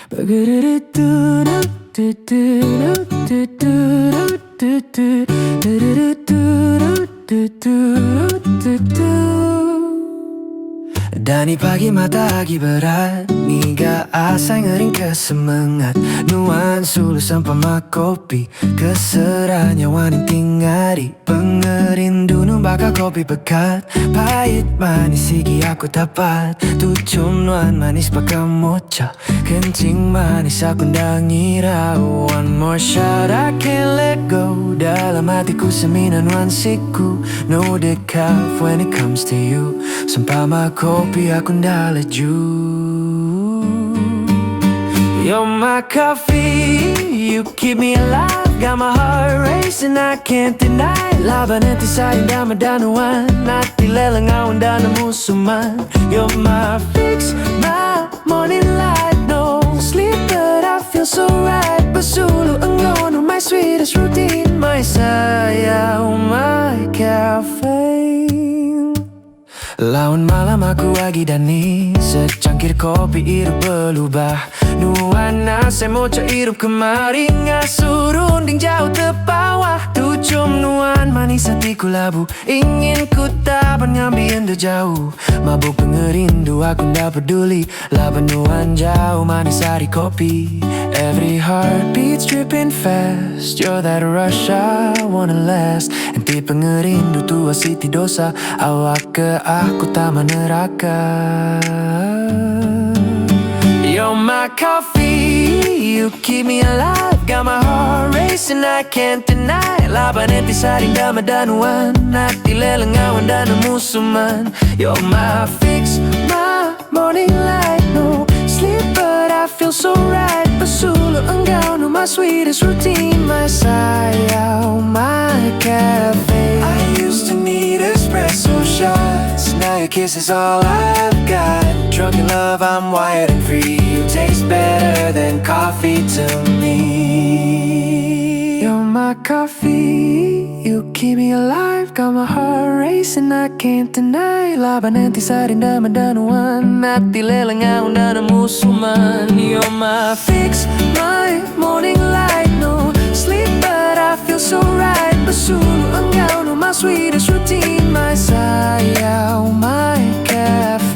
Dari pagi matahari berat Niga asai ngering ke semangat Nuan sulu sempama kopi Keseranya wanin tingari Pengerindu numbaka kopi pekat Pahit manis sigi aku dapat Tucum nuan manis pakai mocha Kencing manis aku ndangira One more shot I can't let go Dalam hatiku semina nuansiku No decaf when it comes to you Sempama kopi aku ndak laju You're my coffee, you keep me alive Got my heart racing, I can't deny Laban nanti sa indah madanuan Nati lelengawan dan musuman You're my fix, my morning light No sleep but I feel so right Bersulu engkau no my sweetest routine My sayau, my caffeine Laun malam aku lagi dani Secangkir kopi hidup berubah Nuana saya mocha hidup kemari Ngasuh runding jauh terbawah Tucum nuan manis hatiku labu Ingin ku taban ngambil jauh Mabuk pengerindu aku ndak peduli Laban nuan jauh manis hari kopi Every heartbeat's dripping fast You're that rush I wanna last Enti pengerindu tua siti dosa Awak ke aku taman neraka You're my coffee, you keep me alive Got my heart racing, I can't deny Laban enti saring damadanuan Nati lelengawan dan musuman You're my fix, my morning light No sleep but I feel so right Bersulu engkau no my sweetest routine My sayau, my cafe I used to need espresso shots Now your kiss is all I've got Drunk in love, I'm wired and free You taste better than coffee to me You're my coffee, you keep me alive Got my heart racing, I can't deny Laban nanti saring damadanuan Nati lelengawan dan musuman You're my fix, my morning light No sleep but I feel so right Bersulu engkau no my sweetest routine My sayau, my cafe